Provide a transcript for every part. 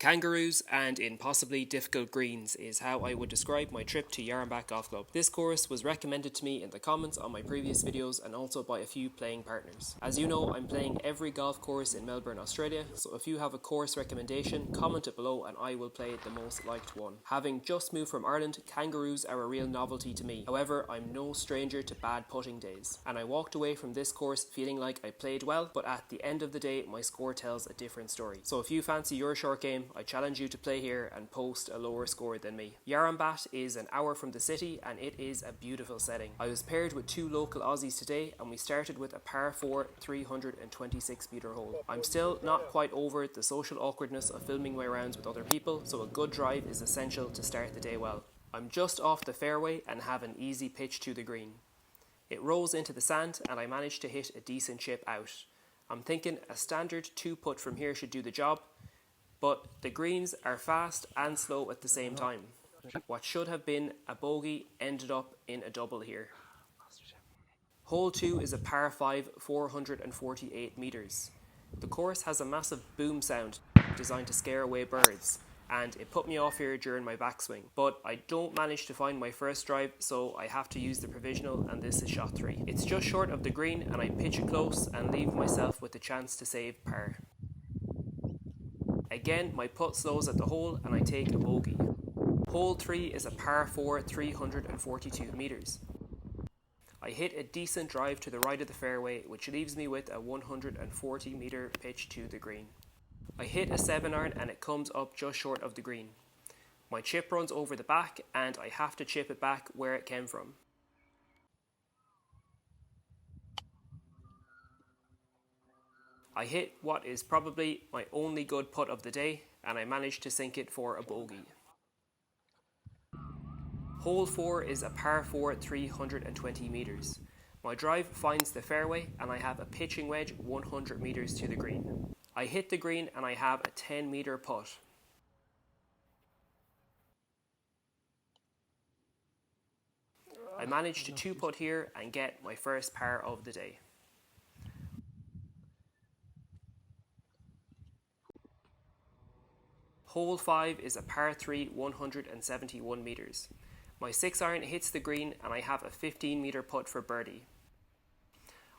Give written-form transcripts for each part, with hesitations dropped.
Kangaroos and in possibly difficult greens is how I would describe my trip to Yarrambat Golf Club. This course was recommended to me in the comments on my previous videos and also by a few playing partners. As you know, I'm playing every golf course in Melbourne, Australia, so if you have a course recommendation, comment it below and I will play the most liked one. Having just moved from Ireland, Kangaroos are a real novelty to me. However, I'm no stranger to bad putting days, and I walked away from this course feeling like I played well, but at the end of the day, my score tells a different story. So if you fancy your short game, I challenge you to play here and post a lower score than me. Yarrambat is an hour from the city and it is a beautiful setting. I was paired with two local Aussies today and we started with a par 4 326 metre hole. I'm still not quite over the social awkwardness of filming my rounds with other people, so a good drive is essential to start the day well. I'm just off the fairway and have an easy pitch to the green. It rolls into the sand and I managed to hit a decent chip out. I'm thinking a standard 2-putt from here should do the job, but the greens are fast and slow at the same time. What should have been a bogey ended up in a double here. Hole 2 is a par 5 448 metres. The course has a massive boom sound designed to scare away birds, and it put me off here during my backswing. But I don't manage to find my first drive, so I have to use the provisional, and this is shot 3. It's just short of the green and I pitch it close and leave myself with the chance to save par. Again, my putt slows at the hole and I take a bogey. Hole 3 is a par 4 342 metres. I hit a decent drive to the right of the fairway, which leaves me with a 140 metre pitch to the green. I hit a 7-iron and it comes up just short of the green. My chip runs over the back and I have to chip it back where it came from. I hit what is probably my only good putt of the day and I managed to sink it for a bogey. Hole 4 is a par 4 320 metres. My drive finds the fairway and I have a pitching wedge 100 metres to the green. I hit the green and I have a 10 metre putt. I managed to 2-putt here and get my first par of the day. Hole 5 is a par 3 171 metres. My 6-iron hits the green and I have a 15 metre putt for birdie.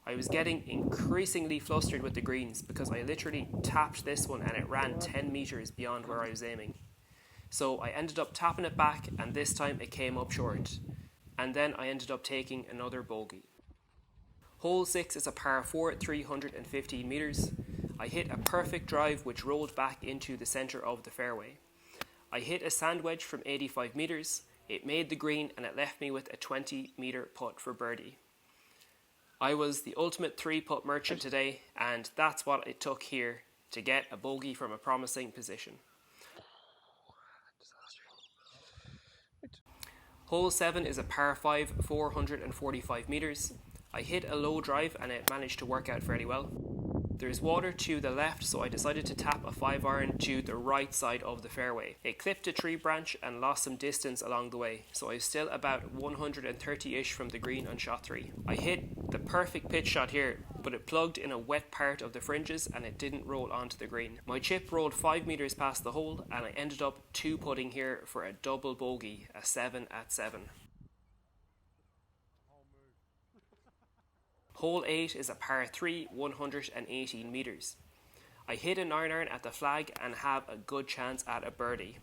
I was getting increasingly flustered with the greens because I literally tapped this one and it ran 10 metres beyond where I was aiming. So I ended up tapping it back and this time it came up short. And then I ended up taking another bogey. Hole 6 is a par 4 315 metres. I hit a perfect drive which rolled back into the centre of the fairway. I hit a sand wedge from 85 metres, it made the green and it left me with a 20 metre putt for birdie. I was the ultimate 3-putt merchant today and that's what it took here to get a bogey from a promising position. Hole 7 is a par 5 445 metres. I hit a low drive and it managed to work out fairly well. There's water to the left, so I decided to tap a 5-iron to the right side of the fairway. It clipped a tree branch and lost some distance along the way, so I was still about 130-ish from the green on shot 3. I hit the perfect pitch shot here, but it plugged in a wet part of the fringes and it didn't roll onto the green. My chip rolled 5 metres past the hole and I ended up 2-putting here for a double bogey, a 7 at 7. Hole 8 is a par 3 118 metres. I hit a 9-iron at the flag and have a good chance at a birdie.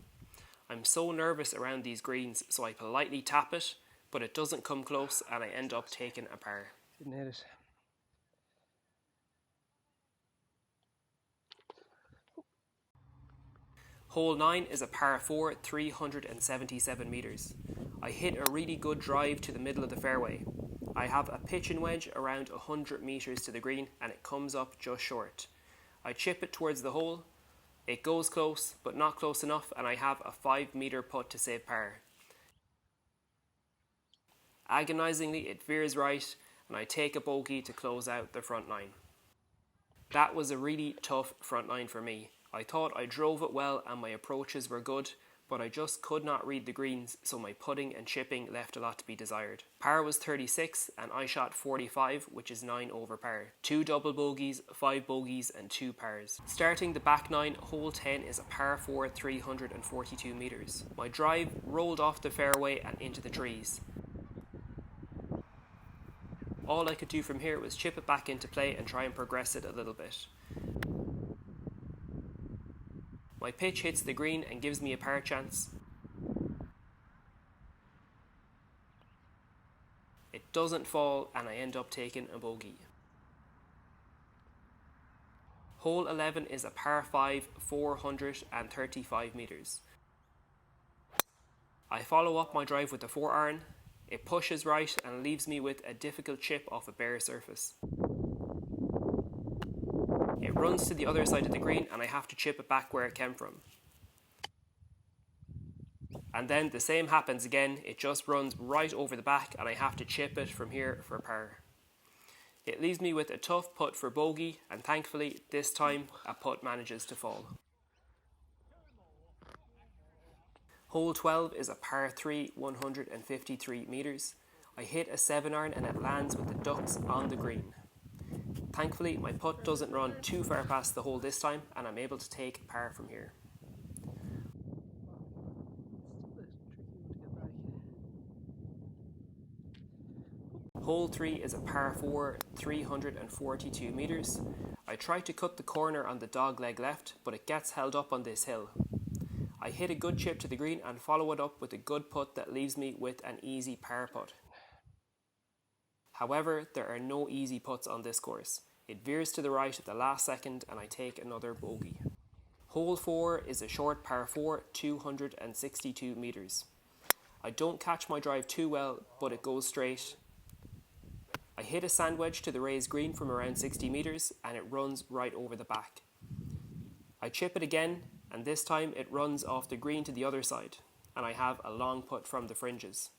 I'm so nervous around these greens, so I politely tap it, but it doesn't come close and I end up taking a par. Didn't hit it. Hole 9 is a par 4 377 metres. I hit a really good drive to the middle of the fairway. I have a pitching wedge around 100 metres to the green and it comes up just short. I chip it towards the hole, it goes close but not close enough and I have a 5 metre putt to save par. Agonisingly it veers right and I take a bogey to close out the front 9. That was a really tough front 9 for me. I thought I drove it well and my approaches were good, but I just could not read the greens, so my putting and chipping left a lot to be desired. Par was 36 and I shot 45, which is 9 over par. 2 double bogeys, 5 bogeys and 2 pars. Starting the back 9, hole 10 is a par 4, 342 metres. My drive rolled off the fairway and into the trees. All I could do from here was chip it back into play and try and progress it a little bit. My pitch hits the green and gives me a par chance. It doesn't fall and I end up taking a bogey. Hole 11 is a par 5, 435 metres. I follow up my drive with the 4-iron. It pushes right and leaves me with a difficult chip off a bare surface. It runs to the other side of the green and I have to chip it back where it came from. And then the same happens again, it just runs right over the back and I have to chip it from here for par. It leaves me with a tough putt for bogey, and thankfully this time a putt manages to fall. Hole 12 is a par 3, 153 metres. I hit a 7-iron and it lands with the ducks on the green. Thankfully my putt doesn't run too far past the hole this time and I'm able to take par from here. Hole 3 is a par 4, 342 metres. I try to cut the corner on the dog leg left, but it gets held up on this hill. I hit a good chip to the green and follow it up with a good putt that leaves me with an easy par putt. However, there are no easy putts on this course. It veers to the right at the last second and I take another bogey. Hole 4 is a short par 4, 262 metres. I don't catch my drive too well, but it goes straight. I hit a sand wedge to the raised green from around 60 metres and it runs right over the back. I chip it again and this time it runs off the green to the other side and I have a long putt from the fringes.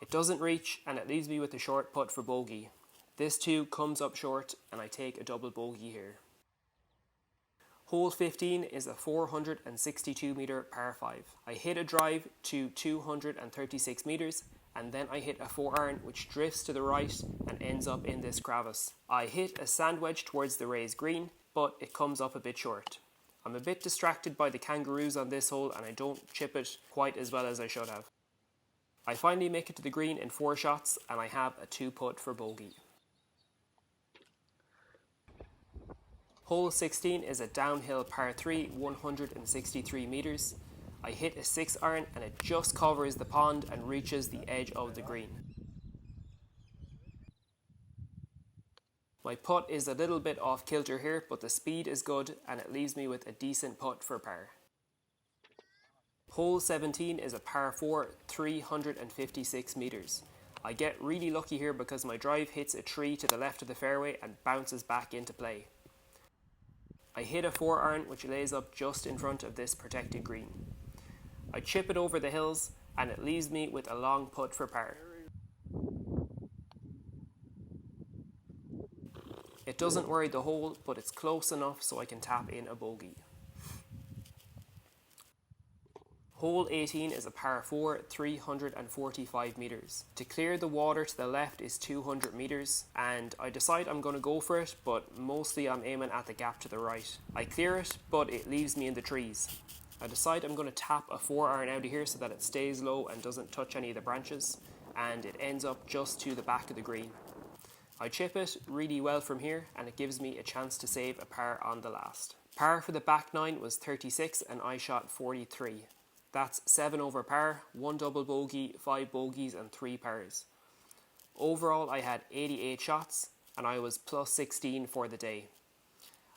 It doesn't reach and it leaves me with a short putt for bogey. This too comes up short and I take a double bogey here. Hole 15 is a 462 metre par 5. I hit a drive to 236 metres and then I hit a 4-iron which drifts to the right and ends up in this crevice. I hit a sand wedge towards the raised green, but it comes up a bit short. I'm a bit distracted by the Kangaroos on this hole and I don't chip it quite as well as I should have. I finally make it to the green in 4 shots and I have a 2 putt for bogey. Hole 16 is a downhill par 3, 163 metres. I hit a 6-iron and it just covers the pond and reaches the edge of the green. My putt is a little bit off kilter here, but the speed is good and it leaves me with a decent putt for par. Hole 17 is a par 4, 356 metres. I get really lucky here because my drive hits a tree to the left of the fairway and bounces back into play. I hit a 4-iron which lays up just in front of this protected green. I chip it over the hills and it leaves me with a long putt for par. It doesn't worry the hole, but it's close enough so I can tap in a bogey. Hole 18 is a par 4, 345 metres. To clear the water to the left is 200 metres and I decide I'm going to go for it, but mostly I'm aiming at the gap to the right. I clear it, but it leaves me in the trees. I decide I'm going to tap a 4-iron out of here so that it stays low and doesn't touch any of the branches, and it ends up just to the back of the green. I chip it really well from here and it gives me a chance to save a par on the last. Par for the back 9 was 36 and I shot 43. That's 7 over par, 1 double bogey, 5 bogeys and 3 pars. Overall I had 88 shots and I was plus 16 for the day.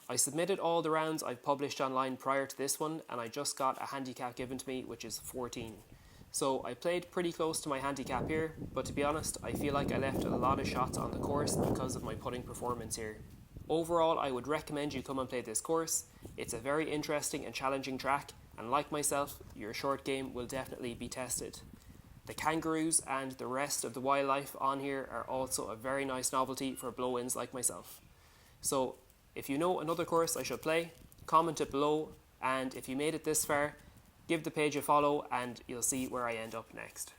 I submitted all the rounds I've published online prior to this one and I just got a handicap given to me which is 14. So I played pretty close to my handicap here, but to be honest I feel like I left a lot of shots on the course because of my putting performance here. Overall I would recommend you come and play this course. It's a very interesting and challenging track and like myself your short game will definitely be tested. The kangaroos and the rest of the wildlife on here are also a very nice novelty for blow-ins like myself. So if you know another course I should play, comment it below, and if you made it this far, Give the page a follow and you'll see where I end up next.